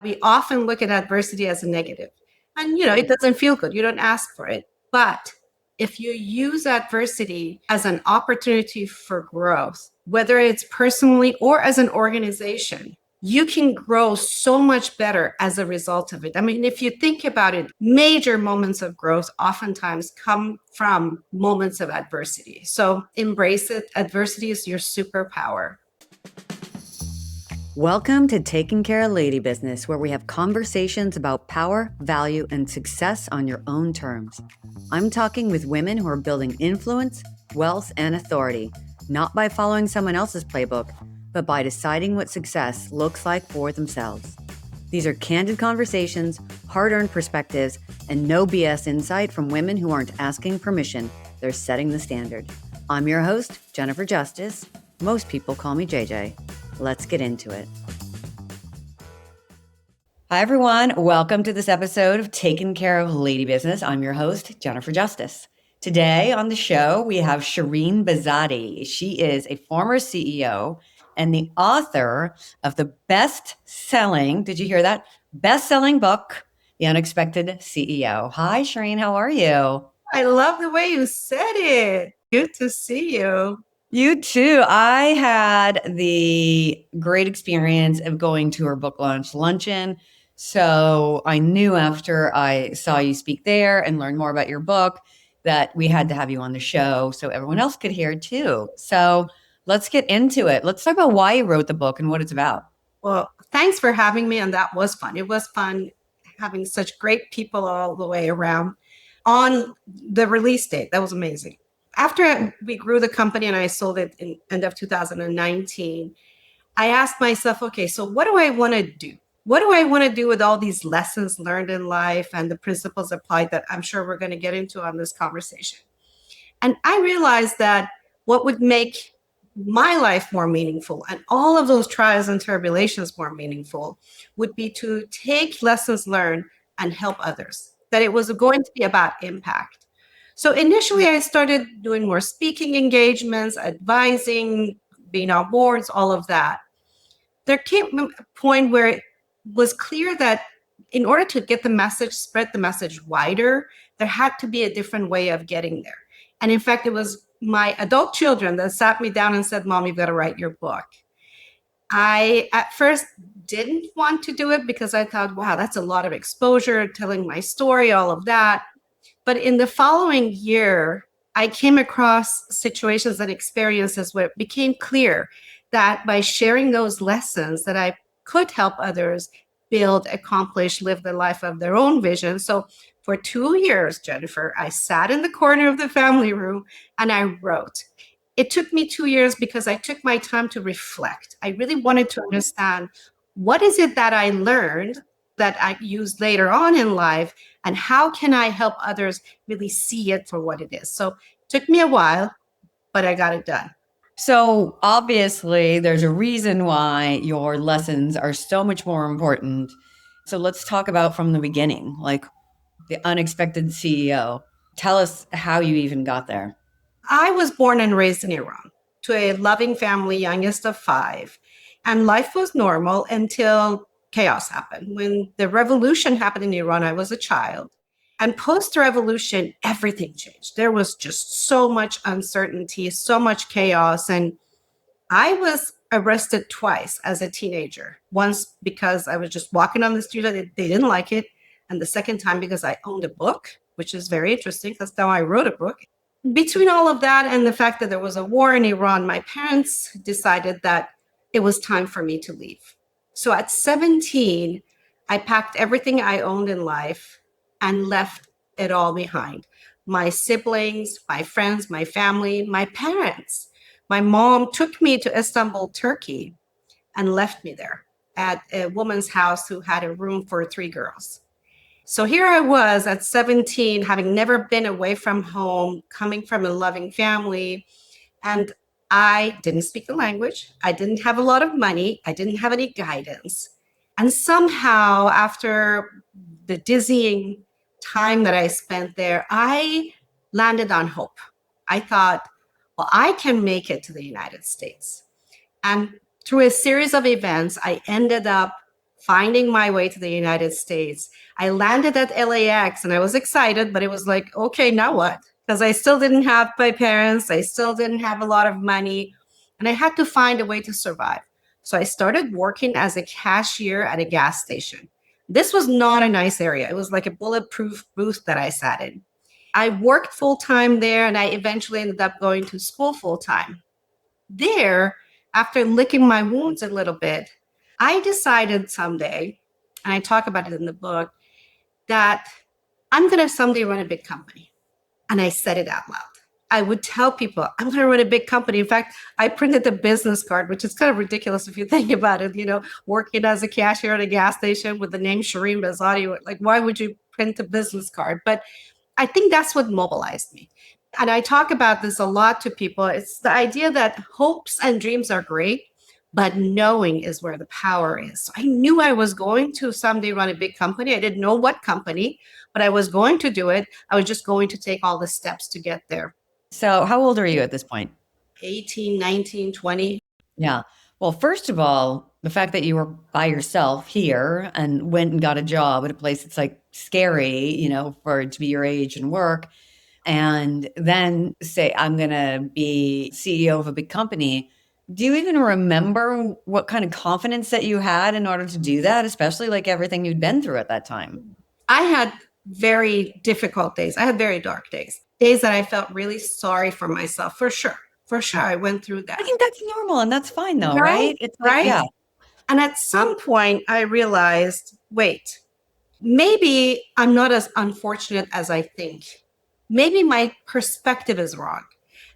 We often look at adversity as a negative. And, it doesn't feel good. You don't ask for it. But if you use adversity as an opportunity for growth, whether it's personally or as an organization, you can grow so much better as a result of it. I mean, if you think about it, major moments of growth oftentimes come from moments of adversity. So embrace it. Adversity is your superpower. Welcome to Taking Care of Lady Business, where we have conversations about power, value, and success on your own terms. I'm talking with women who are building influence, wealth, and authority, not by following someone else's playbook, but by deciding what success looks like for themselves. These are candid conversations, hard-earned perspectives, and no BS insight from women who aren't asking permission. They're setting the standard. I'm your host, Jennifer Justice. Most people call me JJ. Let's get into it. Hi, everyone. Welcome to this episode of Taking Care of Lady Business. I'm your host, Jennifer Justice. Today on the show, we have Shirin Behzadi. She is a former CEO and the author of the best-selling, did you hear that? Best-selling book, The Unexpected CEO. Hi, Shirin. How are you? I love the way you said it. Good to see you. You too. I had the great experience of going to her book launch luncheon. So I knew after I saw you speak there and learn more about your book that we had to have you on the show so everyone else could hear too. So let's get into it. Let's talk about why you wrote the book and what it's about. Well, thanks for having me. And that was fun. It was fun having such great people all the way around on the release date. That was amazing. After we grew the company and I sold it in end of 2019, I asked myself, okay, so what do I want to do? What do I want to do with all these lessons learned in life and the principles applied that I'm sure we're going to get into on this conversation? And I realized that what would make my life more meaningful and all of those trials and tribulations more meaningful would be to take lessons learned and help others, that it was going to be about impact. So initially, I started doing more speaking engagements, advising, being on boards, all of that. There came a point where it was clear that in order to get the message, spread the message wider, there had to be a different way of getting there. And in fact, it was my adult children that sat me down and said, Mom, you've got to write your book. I, at first, didn't want to do it because I thought, wow, that's a lot of exposure, telling my story, all of that. But in the following year, I came across situations and experiences where it became clear that by sharing those lessons that I could help others build, accomplish, live the life of their own vision. So for 2 years, Jennifer, I sat in the corner of the family room and I wrote. It took me 2 years because I took my time to reflect. I really wanted to understand what is it that I learned that I used later on in life, and how can I help others really see it for what it is? So it took me a while, but I got it done. So obviously, there's a reason why your lessons are so much more important. So let's talk about from the beginning, like the unexpected CEO. Tell us how you even got there. I was born and raised in Iran to a loving family, youngest of 5. And life was normal until chaos happened. When the revolution happened in Iran, I was a child. And post revolution, everything changed. There was just so much uncertainty, so much chaos. And I was arrested twice as a teenager. Once because I was just walking on the street, they didn't like it. And the second time because I owned a book, which is very interesting because now I wrote a book. Between all of that and the fact that there was a war in Iran, my parents decided that it was time for me to leave. So at 17, I packed everything I owned in life and left it all behind. My siblings, my friends, my family, my parents. My mom took me to Istanbul, Turkey, and left me there at a woman's house who had a room for 3 girls. So here I was at 17, having never been away from home, coming from a loving family, and I didn't speak the language. I didn't have a lot of money. I didn't have any guidance. And somehow, after the dizzying time that I spent there, I landed on hope. I thought, well, I can make it to the United States. And through a series of events, I ended up finding my way to the United States. I landed at LAX and I was excited, but it was like, okay, now what? Because I still didn't have my parents, I still didn't have a lot of money, and I had to find a way to survive. So I started working as a cashier at a gas station. This was not a nice area. It was like a bulletproof booth that I sat in. I worked full time there and I eventually ended up going to school full time. There, after licking my wounds a little bit, I decided someday, and I talk about it in the book, that I'm going to someday run a big company. And I said it out loud. I would tell people, I'm going to run a big company. In fact, I printed a business card, which is kind of ridiculous if you think about it, working as a cashier at a gas station with the name Shirin Behzadi. Like, why would you print a business card? But I think that's what mobilized me. And I talk about this a lot to people. It's the idea that hopes and dreams are great, but knowing is where the power is. So I knew I was going to someday run a big company. I didn't know what company, but I was going to do it. I was just going to take all the steps to get there. So, how old are you at this point? 18, 19, 20. Yeah. Well, first of all, the fact that you were by yourself here and went and got a job at a place that's like scary, for it to be your age and work, and then say, I'm going to be CEO of a big company. Do you even remember what kind of confidence that you had in order to do that, especially like everything you'd been through at that time? I had very difficult days. I had very dark days that I felt really sorry for myself, for sure. For sure. I went through that. I think that's normal and that's fine though, Right? right? It's like, Right. yeah, And at some point, I realized, wait, maybe I'm not as unfortunate as I think. Maybe my perspective is wrong.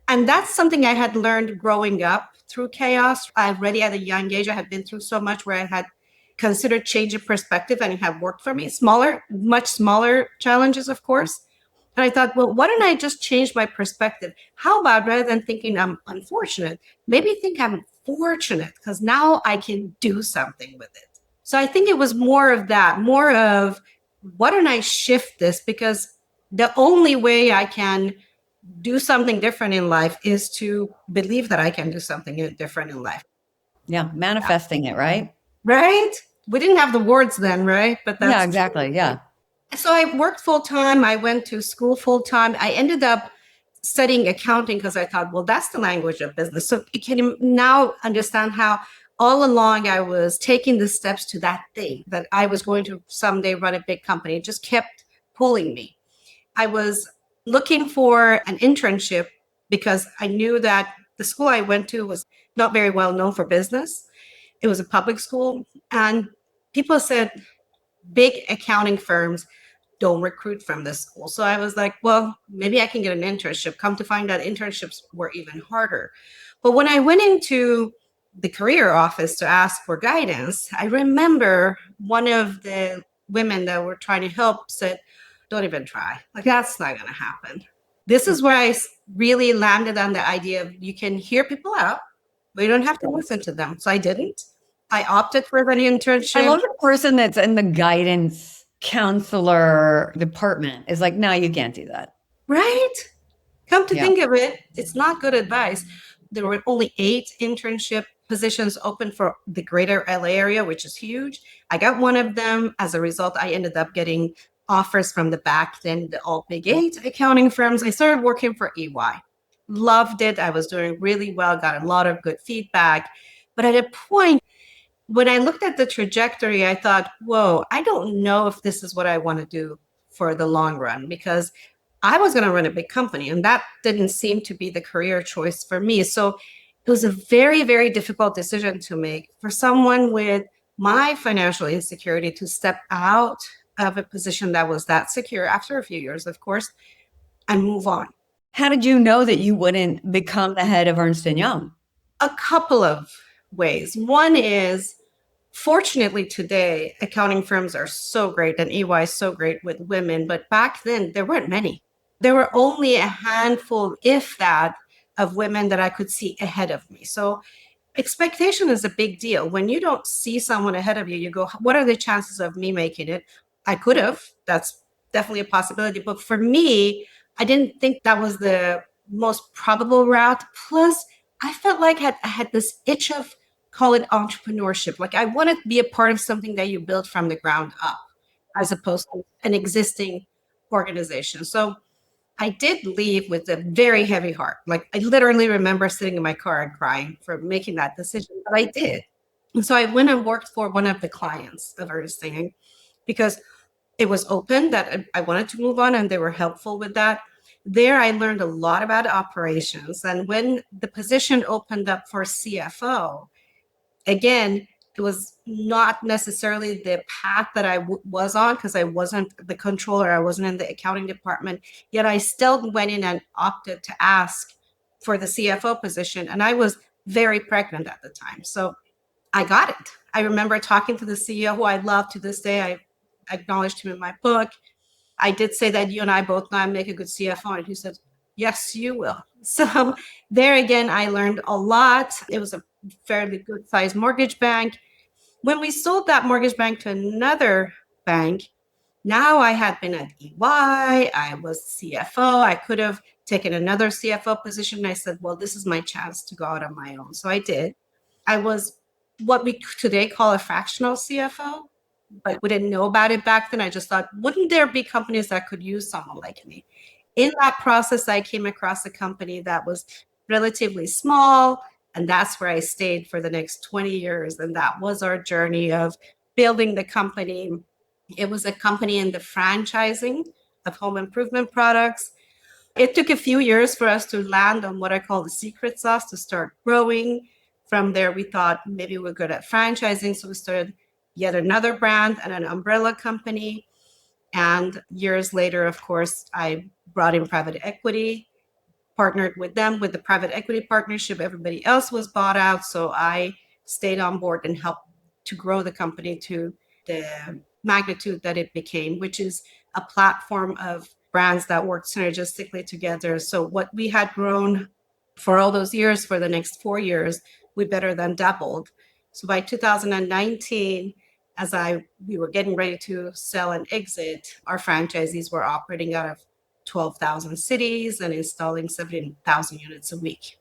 And that's something I had learned growing up through chaos. I already at a young age, I had been through so much where I had considered change of perspective and it had worked for me. Smaller, much smaller challenges, of course. And I thought, well, why don't I just change my perspective? How about rather than thinking I'm unfortunate, maybe think I'm fortunate because now I can do something with it. So I think it was more of that, more of why don't I shift this? Because the only way I can do something different in life is to believe that I can do something different in life. yeah, manifesting it, right? Right? We didn't have the words then, right? But Yeah, that's exactly. Yeah. so I worked full time. I went to school full time. I ended up studying accounting because I thought, well, that's the language of business. So you can now understand how all along I was taking the steps to that thing that I was going to someday run a big company. It just kept pulling me. I was looking for an internship because I knew that the school I went to was not very well known for business. It was a public school. And people said big accounting firms don't recruit from this school. So I was like, well, maybe I can get an internship. Come to find out, internships were even harder. But when I went into the career office to ask for guidance, I remember one of the women that were trying to help said, don't even try. Like, that's not going to happen. This is where I really landed on the idea of you can hear people out, but you don't have to listen to them. So I didn't. I opted for an I internship. love the person that's in the guidance counselor department is like, no, you can't do that. Right? Come to Yeah. think of it, it's not good advice. There were only 8 internship positions open for the greater LA area, which is huge. I got one of them. As a result, I ended up getting offers from the back then, the all big 8 accounting firms. I started working for EY. Loved it. I was doing really well, got a lot of good feedback. But at a point, when I looked at the trajectory, I thought, whoa, I don't know if this is what I want to do for the long run because I was going to run a big company and that didn't seem to be the career choice for me. So it was a very, very difficult decision to make for someone with my financial insecurity to step out of a position that was that secure after a few years, of course, and move on. How did you know that you wouldn't become the head of Ernst& Young? A couple of ways. One is, fortunately, today, accounting firms are so great and EY is so great with women, but back then there weren't many. There were only a handful, if that, of women that I could see ahead of me. So expectation is a big deal. When you don't see someone ahead of you, you go, what are the chances of me making it? I could have. That's definitely a possibility. But for me, I didn't think that was the most probable route. Plus, I felt like I had this itch of call it entrepreneurship. Like I want to be a part of something that you build from the ground up as opposed to an existing organization. So I did leave with a very heavy heart. Like I literally remember sitting in my car and crying for making that decision, but I did. And so I went and worked for one of the clients of Ernst Young because it was open that I wanted to move on and they were helpful with that. There, I learned a lot about operations. And when the position opened up for CFO, again, it was not necessarily the path that I was on because I wasn't the controller, I wasn't in the accounting department. Yet I still went in and opted to ask for the CFO position. And I was very pregnant at the time. So I got it. I remember talking to the CEO, who I love to this day. I acknowledged him in my book. I did say that you and I both know I make a good CFO. And he said, yes, you will. So there again, I learned a lot. It was a fairly good sized mortgage bank. When we sold that mortgage bank to another bank, now I had been at EY, I was CFO. I could have taken another CFO position. I said, well, this is my chance to go out on my own. So I did. I was what we today call a fractional CFO, but we didn't know about it back then. I just thought, wouldn't there be companies that could use someone like me? In that process, I came across a company that was relatively small, and that's where I stayed for the next 20 years. And that was our journey of building the company. It was a company in the franchising of home improvement products. It took a few years for us to land on what I call the secret sauce to start growing. From there, we thought maybe we're good at franchising. So we started yet another brand and an umbrella company. And years later, of course, I brought in private equity, partnered with them with the private equity partnership. Everybody else was bought out. So I stayed on board and helped to grow the company to the magnitude that it became, which is a platform of brands that work synergistically together. So what we had grown for all those years, for the next 4 years, we better than doubled. So by 2019, as we were getting ready to sell and exit, our franchisees were operating out of 12,000 cities and installing 17,000 units a week.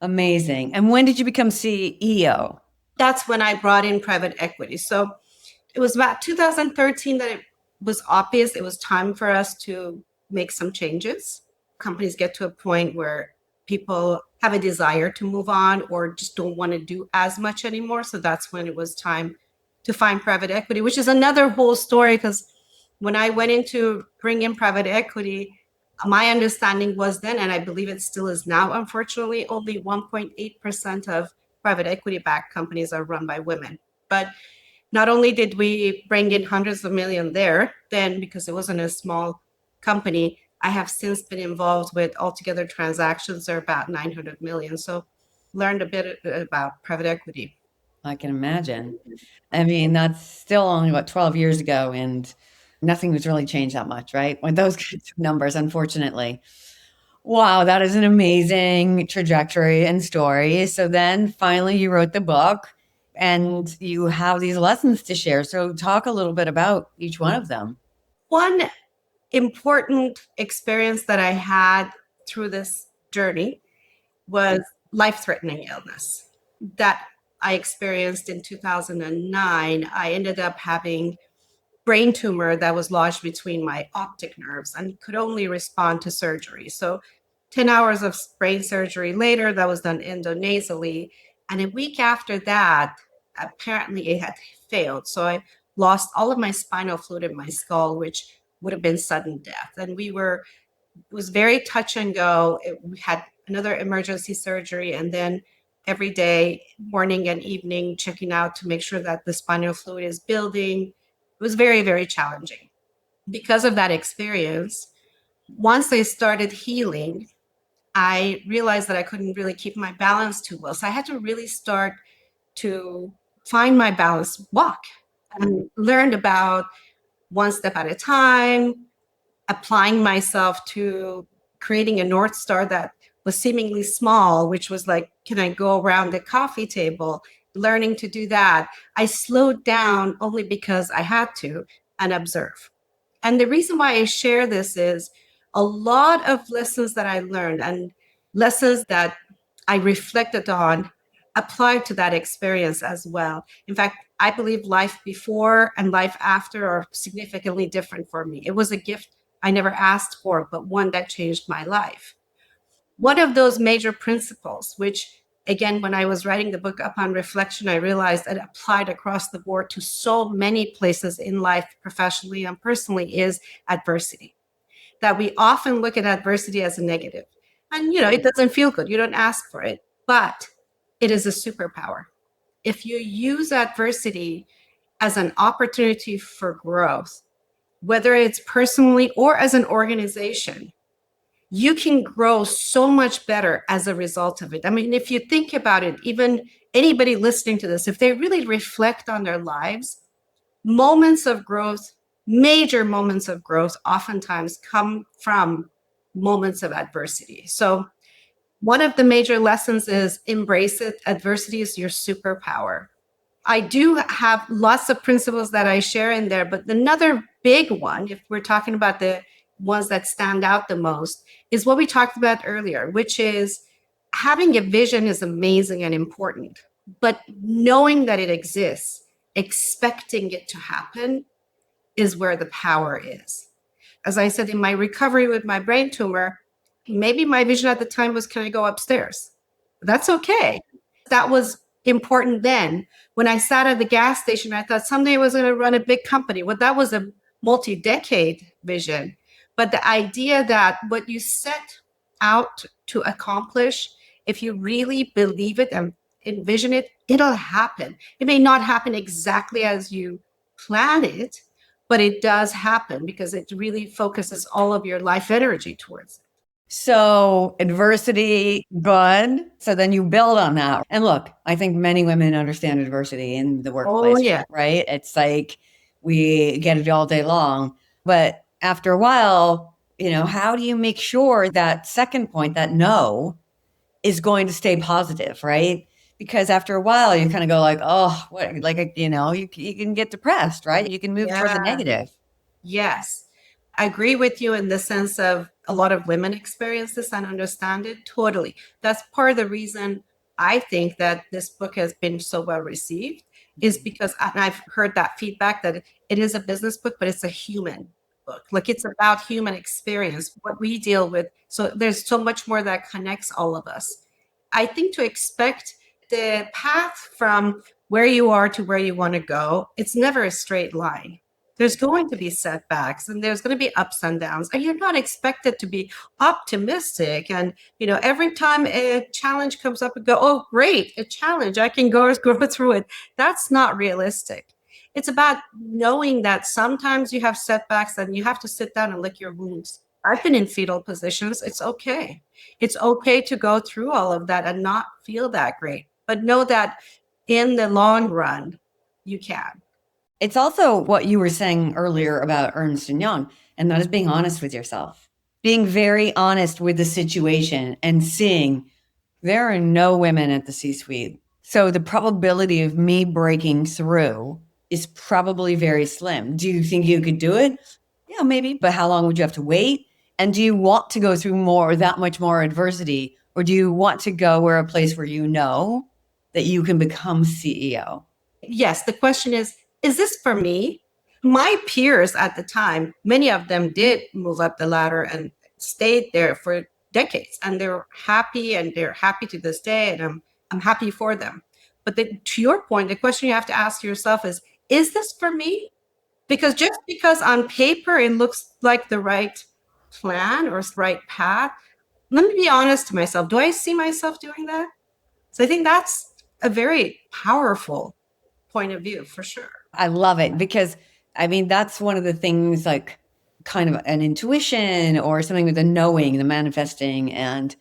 Amazing. And when did you become CEO? That's when I brought in private equity. So it was about 2013 that it was obvious it was time for us to make some changes. Companies get to a point where people have a desire to move on or just don't want to do as much anymore. So that's when it was time to find private equity, which is another whole story because when I went in to bring in private equity, my understanding was then, and I believe it still is now, unfortunately, only 1.8% of private equity backed companies are run by women. But not only did we bring in hundreds of millions there, then because it wasn't a small company, I have since been involved with altogether transactions that are about 900 million. So learned a bit about private equity. I can imagine. I mean, that's still only what 12 years ago, and nothing has really changed that much, right? With those kinds of numbers, unfortunately. Wow, that is an amazing trajectory and story. So then finally you wrote the book and you have these lessons to share. So talk a little bit about each one of them. One important experience that I had through this journey was life-threatening illness that I experienced in 2009. I ended up having brain tumor that was lodged between my optic nerves and could only respond to surgery. So 10 hours of brain surgery later, that was done endonasally. And a week after that, apparently it had failed. So I lost all of my spinal fluid in my skull, which would have been sudden death. And it was very touch and go. We had another emergency surgery and then every day, morning and evening, checking out to make sure that the spinal fluid is building. It was very, very challenging. Because of that experience, once I started healing, I realized that I couldn't really keep my balance too well. So I had to really start to find my balance walk and learned about one step at a time, applying myself to creating a North Star that was seemingly small, which was like, can I go around the coffee table? Learning to do that. I slowed down only because I had to and observe. And the reason why I share this is a lot of lessons that I learned and lessons that I reflected on applied to that experience as well. In fact, I believe life before and life after are significantly different for me. It was a gift I never asked for, but one that changed my life. One of those major principles, which again, when I was writing the book upon reflection, I realized it applied across the board to so many places in life, professionally and personally, is adversity. That we often look at adversity as a negative. And, it doesn't feel good. You don't ask for it, but it is a superpower. If you use adversity as an opportunity for growth, whether it's personally or as an organization, you can grow so much better as a result of it. I mean, if you think about it, even anybody listening to this, if they really reflect on their lives, moments of growth, major moments of growth, oftentimes come from moments of adversity. So, one of the major lessons is embrace it. Adversity is your superpower. I do have lots of principles that I share in there, but another big one, if we're talking about the ones that stand out the most, is what we talked about earlier, which is having a vision is amazing and important, but knowing that it exists, expecting it to happen, is where the power is. As I said, in my recovery with my brain tumor, maybe my vision at the time was, can I go upstairs? That's okay. That was important then. When I sat at the gas station, I thought someday I was going to run a big company. Well, that was a multi-decade vision. But the idea that what you set out to accomplish, if you really believe it and envision it, it'll happen. It may not happen exactly as you plan it, but it does happen because it really focuses all of your life energy towards it. So adversity, good. So then you build on that. And look, I think many women understand adversity in the Oh, workplace, yeah. right? It's like we get it all day long. But after a while, how do you make sure that second point, that no, is going to stay positive, right? Because after a while, you kind of go like, oh, what, like, you can get depressed, right? You can move toward the Yeah. negative. Yes. I agree with you in the sense of a lot of women experience this and understand it totally. That's part of the reason I think that this book has been so well received, is because, and I've heard that feedback, that it is a business book, but it's a human book. Like, it's about human experience, what we deal with. So there's so much more that connects all of us. I think to expect the path from where you are to where you want to go, it's never a straight line. There's going to be setbacks and there's going to be ups and downs, and you're not expected to be optimistic. And every time a challenge comes up and go, oh great, a challenge, I can go through it. That's not realistic. It's about knowing that sometimes you have setbacks and you have to sit down and lick your wounds. I've been in fetal positions. It's okay. It's okay to go through all of that and not feel that great, but know that in the long run you can. It's also what you were saying earlier about Ernst and Young, and that is being honest with yourself. Being very honest with the situation and seeing there are no women at the C-suite. So the probability of me breaking through is probably very slim. Do you think you could do it? Yeah, maybe. But how long would you have to wait? And do you want to go through that much more adversity? Or do you want to go where a place where you know that you can become CEO? Yes, the question is this for me? My peers at the time, many of them did move up the ladder and stayed there for decades, and they're happy to this day, and I'm happy for them. But to your point, the question you have to ask yourself is this for me? Because just because on paper it looks like the right plan or right path, let me be honest to myself. Do I see myself doing that? So I think that's a very powerful point of view for sure. I love it because that's one of the things, like kind of an intuition or something with the knowing, the manifesting. And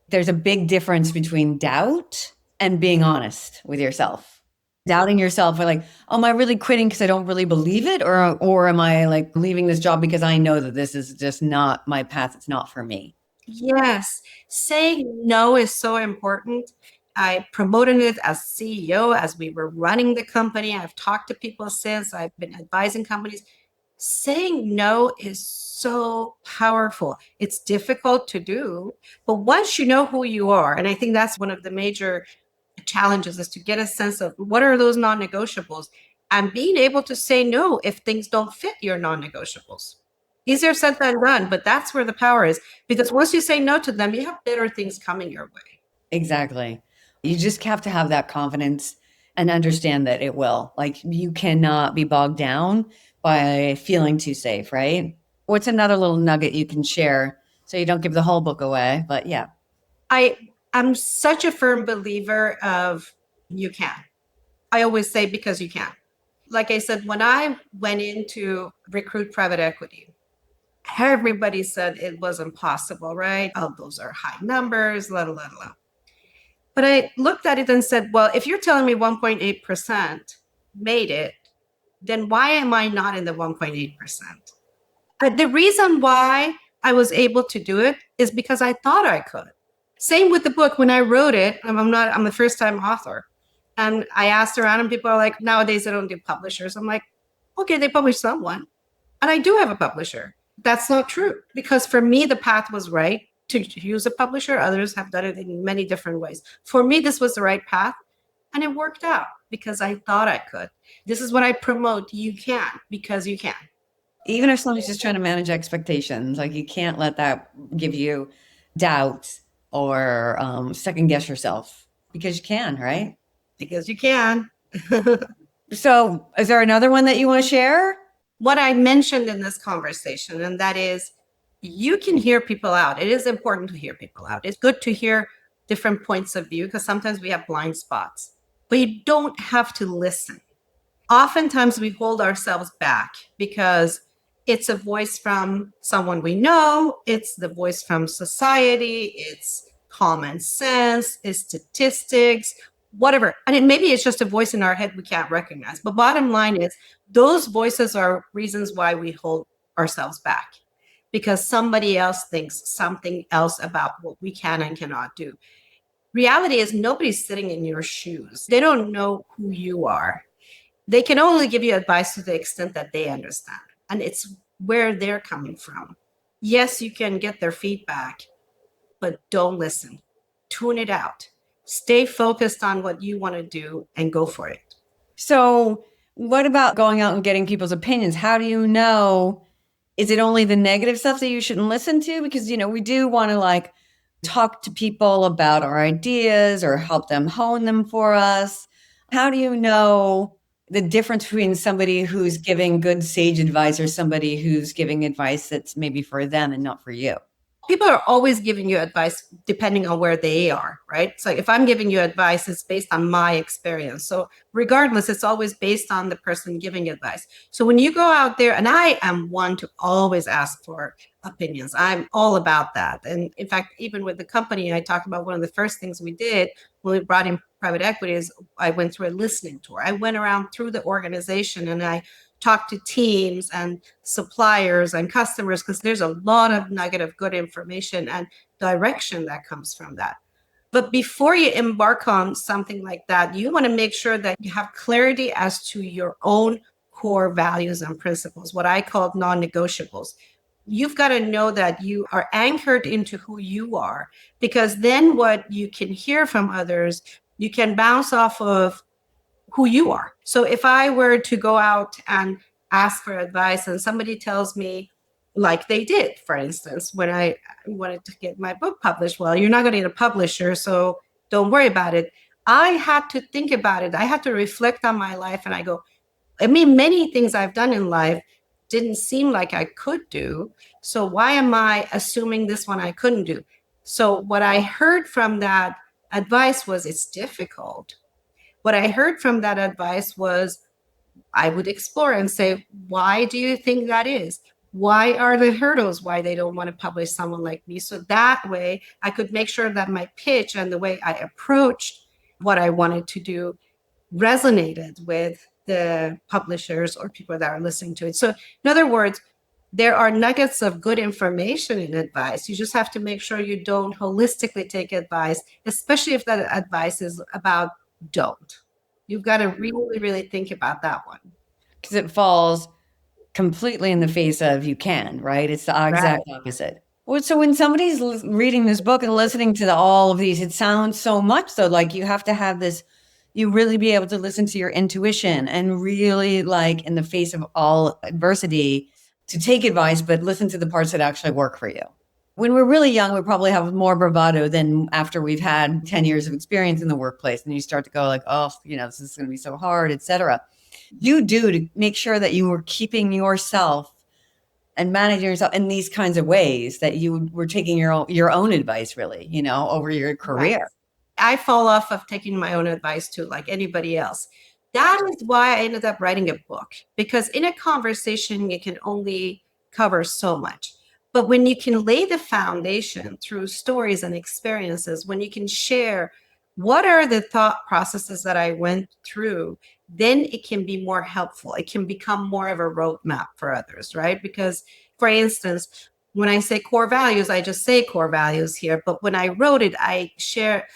there's a big difference between doubt and being honest with yourself. Doubting yourself, or like, oh, am I really quitting because I don't really believe it? Or am I like leaving this job because I know that this is just not my path? It's not for me. Yes, saying no is so important. I promoted it as CEO as we were running the company. I've talked to people since, I've been advising companies. Saying no is so powerful. It's difficult to do, but once you know who you are, and I think that's one of the major challenges is to get a sense of what are those non-negotiables and being able to say no if things don't fit your non-negotiables. Easier said than done, but that's where the power is, because once you say no to them, you have better things coming your way. Exactly. You just have to have that confidence and understand that it will. Like, you cannot be bogged down by feeling too safe, right? What's another little nugget you can share so you don't give the whole book away? But yeah. I'm such a firm believer of you can. I always say because you can. Like I said, when I went in to recruit private equity, everybody said it was impossible, right? Oh, those are high numbers, la, la, la, la. But I looked at it and said, well, if you're telling me 1.8% made it, then why am I not in the 1.8%? The reason why I was able to do it is because I thought I could. Same with the book. When I wrote it, I'm a first time author. And I asked around, and people are like, nowadays they don't do publishers. I'm like, okay, they publish someone. And I do have a publisher. That's not true, because for me, the path was right to use a publisher. Others have done it in many different ways. For me, this was the right path. And it worked out because I thought I could. This is what I promote. You can, because you can. Even if somebody's just trying to manage expectations, like, you can't let that give you doubt or second guess yourself, because you can, right? Because you can. So, is there another one that you want to share? What I mentioned in this conversation, and that is you can hear people out. It is important to hear people out. It's good to hear different points of view because sometimes we have blind spots, but you don't have to listen. Oftentimes we hold ourselves back because it's a voice from someone we know, it's the voice from society, it's common sense, it's statistics, whatever. And maybe it's just a voice in our head we can't recognize. But bottom line is, those voices are reasons why we hold ourselves back, because somebody else thinks something else about what we can and cannot do. Reality is, nobody's sitting in your shoes. They don't know who you are. They can only give you advice to the extent that they understand. And it's where they're coming from. Yes, you can get their feedback, but don't listen. Tune it out. Stay focused on what you want to do and go for it. So, what about going out and getting people's opinions? How do you know? Is it only the negative stuff that you shouldn't listen to? Because, we do want to, like, talk to people about our ideas or help them hone them for us. How do you know the difference between somebody who's giving good sage advice or somebody who's giving advice that's maybe for them and not for you? People are always giving you advice depending on where they are, right? So if I'm giving you advice, it's based on my experience. So regardless, it's always based on the person giving advice. So when you go out there, and I am one to always ask for opinions, I'm all about that. And in fact, even with the company, I talked about one of the first things we did when we brought in private equity is I went through a listening tour. I went around through the organization and I talk to teams and suppliers and customers, because there's a lot of nugget of good information and direction that comes from that. But before you embark on something like that, you want to make sure that you have clarity as to your own core values and principles, what I call non-negotiables. You've got to know that you are anchored into who you are, because then what you can hear from others, you can bounce off of who you are. So if I were to go out and ask for advice and somebody tells me, like they did, for instance, when I wanted to get my book published, well, you're not going to get a publisher, so don't worry about it. I had to think about it. I had to reflect on my life. And I go, many things I've done in life didn't seem like I could do. So why am I assuming this one I couldn't do? So what I heard from that advice was, it's difficult. What I heard from that advice was, I would explore and say, why do you think that is? Why are the hurdles why they don't want to publish someone like me? So that way I could make sure that my pitch and the way I approached what I wanted to do resonated with the publishers or people that are listening to it. So in other words, there are nuggets of good information in advice. You just have to make sure you don't holistically take advice, especially if that advice is about don't. You've got to really, really think about that one. Because it falls completely in the face of you can, right? It's the Right. exact opposite. Well, so when somebody's reading this book and listening to all of these, it sounds so much so like you have to have this, you really be able to listen to your intuition and really, like, in the face of all adversity, to take advice, but listen to the parts that actually work for you. When we're really young, we probably have more bravado than after we've had 10 years of experience in the workplace. And you start to go like, oh, this is going to be so hard, etc. You do to make sure that you were keeping yourself and managing yourself in these kinds of ways, that you were taking your own advice, really, over your Right. career. I fall off of taking my own advice too, like anybody else. That is why I ended up writing a book, because in a conversation, you can only cover so much. But when you can lay the foundation through stories and experiences, when you can share what are the thought processes that I went through, then it can be more helpful. It can become more of a roadmap for others, right? Because, for instance, when I say core values, I just say core values here. But when I wrote it, I share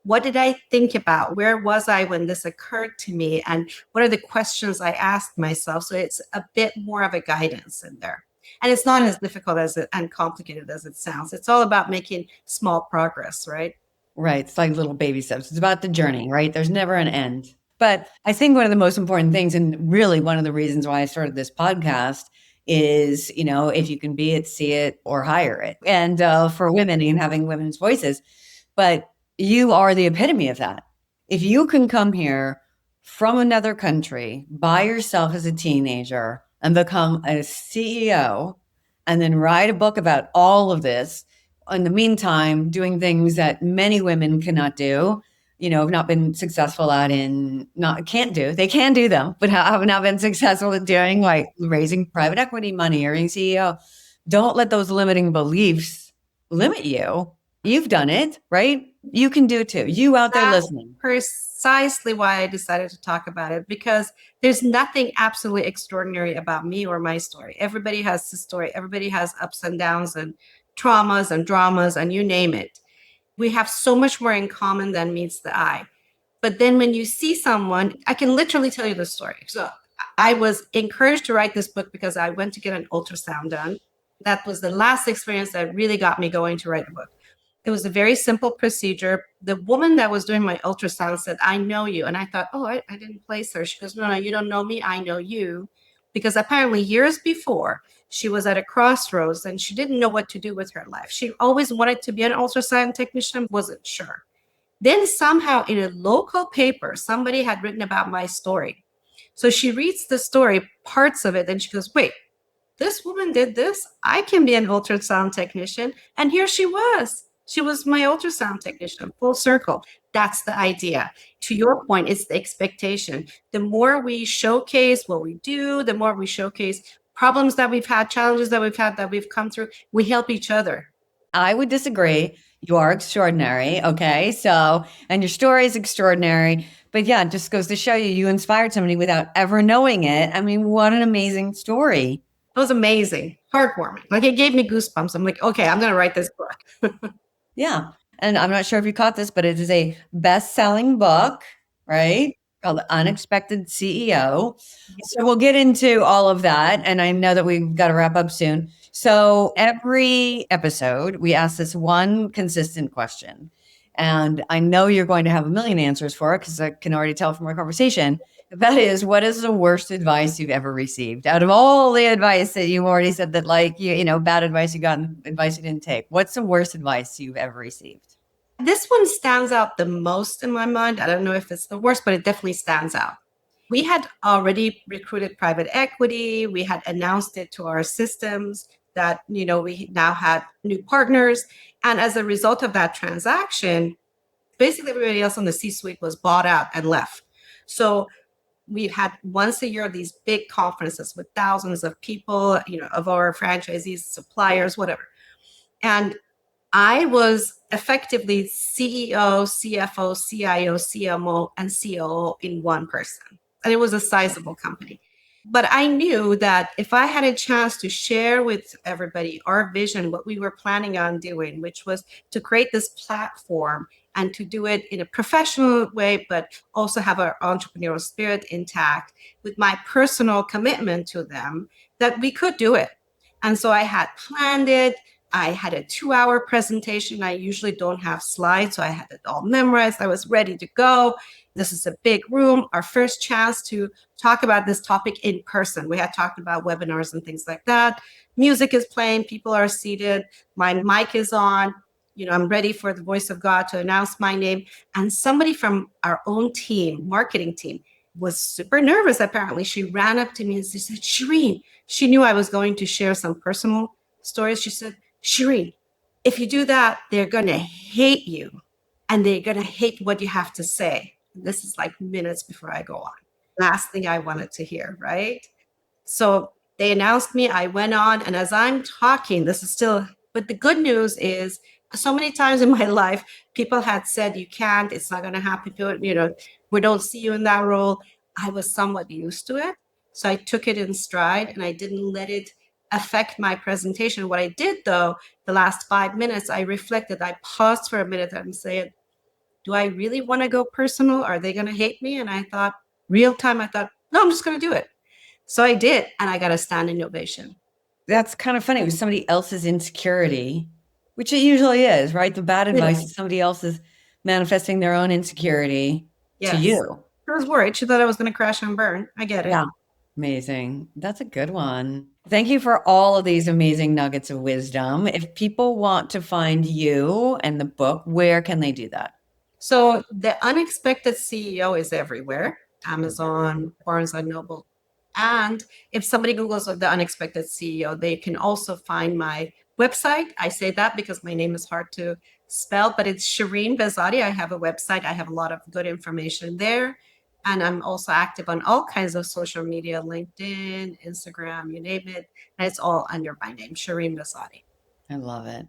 what did I think about? Where was I when this occurred to me? And what are the questions I asked myself? So it's a bit more of a guidance in there. And it's not as difficult as it and complicated as it sounds. It's all about making small progress, right? Right. It's like little baby steps. It's about the journey, right? There's never an end. But I think one of the most important things, and really one of the reasons why I started this podcast, is, if you can be it, see it, or hire it. And for women and having women's voices. But you are the epitome of that. If you can come here from another country by yourself as a teenager and become a CEO and then write a book about all of this, in the meantime, doing things that many women cannot do, have not been successful at, can't do. They can do them, but have not been successful at doing, like raising private equity money or being CEO. Don't let those limiting beliefs limit you. You've done it, right? You can do it too. You out there That's listening. precisely why I decided to talk about it, because there's nothing absolutely extraordinary about me or my story. Everybody has a story, everybody has ups and downs and traumas and dramas, and you name it. We have so much more in common than meets the eye. But then when you see someone, I can literally tell you the story. So I was encouraged to write this book because I went to get an ultrasound done. That was the last experience that really got me going to write the book. It was a very simple procedure. The woman that was doing my ultrasound said, I know you. And I thought, oh, I didn't place her. She goes, no, you don't know me. I know you. Because apparently, years before, she was at a crossroads and she didn't know what to do with her life. She always wanted to be an ultrasound technician, wasn't sure. Then somehow in a local paper, somebody had written about my story. So she reads the story, parts of it, and she goes, wait, this woman did this. I can be an ultrasound technician. And here she was. She was my ultrasound technician, full circle. That's the idea. To your point, it's the expectation. The more we showcase what we do, the more we showcase problems that we've had, challenges that we've had, that we've come through, we help each other. I would disagree. You are extraordinary. Okay. So, and your story is extraordinary. But yeah, it just goes to show you, you inspired somebody without ever knowing it. I mean, what an amazing story. It was amazing, heartwarming. Like it gave me goosebumps. I'm like, okay, I'm going to write this book. Yeah. And I'm not sure if you caught this, but it is a best-selling book, right? Called Unexpected CEO. So we'll get into all of that. And I know that we've got to wrap up soon. So every episode, we ask this one consistent question. And I know you're going to have a million answers for it because I can already tell from our conversation. That is, what is the worst advice you've ever received? Out of all the advice that you already said that, like, bad advice you got and advice you didn't take, what's the worst advice you've ever received? This one stands out the most in my mind. I don't know if it's the worst, but it definitely stands out. We had already recruited private equity. We had announced it to our systems that, we now had new partners. And as a result of that transaction, basically everybody else on the C-suite was bought out and left. So we had once a year these big conferences with thousands of people, of our franchisees, suppliers, whatever. And I was effectively CEO, CFO, CIO, CMO, and COO in one person. And it was a sizable company. But I knew that if I had a chance to share with everybody our vision, what we were planning on doing, which was to create this platform and to do it in a professional way, but also have our entrepreneurial spirit intact with my personal commitment to them, that we could do it. And so I had planned it. I had a 2-hour presentation. I usually don't have slides, so I had it all memorized. I was ready to go. This is a big room, our first chance to talk about this topic in person. We had talked about webinars and things like that. Music is playing, people are seated, my mic is on. I'm ready for the voice of God to announce my name. And somebody from our own team, marketing team, was super nervous. Apparently, she ran up to me and she said, Shirin, she knew I was going to share some personal stories. She said, Shirin, if you do that, they're going to hate you and they're going to hate what you have to say. This is like minutes before I go on. Last thing I wanted to hear, right? So they announced me, I went on, and as I'm talking, this is still, but the good news is so many times in my life, people had said, you can't, it's not going to happen to it, we don't see you in that role. I was somewhat used to it. So I took it in stride and I didn't let it affect my presentation. What I did though, the last 5 minutes, I reflected, I paused for a minute and said, do I really want to go personal? Are they going to hate me? And I thought, real time, I thought, no, I'm just going to do it. So I did, and I got a standing ovation. That's kind of funny. It was somebody else's insecurity, which it usually is, right? The bad advice is somebody else is manifesting their own insecurity to you. She was worried. She thought I was going to crash and burn. I get it. Yeah. Amazing. That's a good one. Thank you for all of these amazing nuggets of wisdom. If people want to find you and the book, where can they do that? So The Unexpected CEO is everywhere. Amazon, Barnes and Noble. And if somebody Googles The Unexpected CEO, they can also find my website. I say that because my name is hard to spell, but it's Shirin Behzadi. I have a website. I have a lot of good information there. And I'm also active on all kinds of social media, LinkedIn, Instagram, you name it. And it's all under my name, Shirin Behzadi. I love it.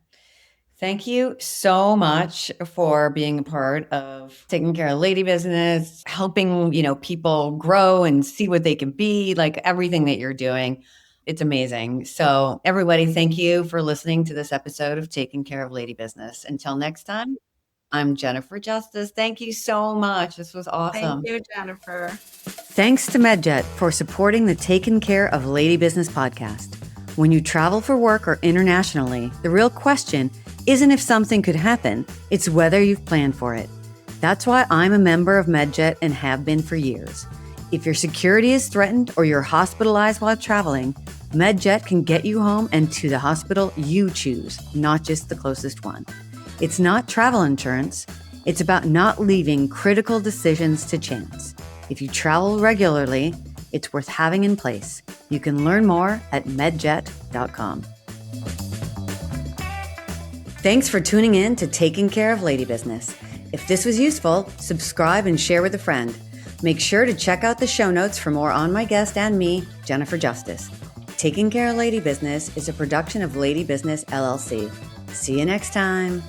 Thank you so much for being a part of taking care of lady business, helping, people grow and see what they can be, like everything that you're doing. It's amazing. So everybody, thank you for listening to this episode of Taking Care of Lady Business. Until next time, I'm Jennifer Justice. Thank you so much. This was awesome. Thank you, Jennifer. Thanks to MedJet for supporting the Taking Care of Lady Business podcast. When you travel for work or internationally, the real question isn't if something could happen, it's whether you've planned for it. That's why I'm a member of MedJet and have been for years. If your security is threatened or you're hospitalized while traveling, MedJet can get you home and to the hospital you choose, not just the closest one. It's not travel insurance. It's about not leaving critical decisions to chance. If you travel regularly, it's worth having in place. You can learn more at medjet.com. Thanks for tuning in to Taking Care of Lady Business. If this was useful, subscribe and share with a friend. Make sure to check out the show notes for more on my guest and me, Jennifer Justice. Taking Care of Lady Business is a production of Lady Business LLC. See you next time.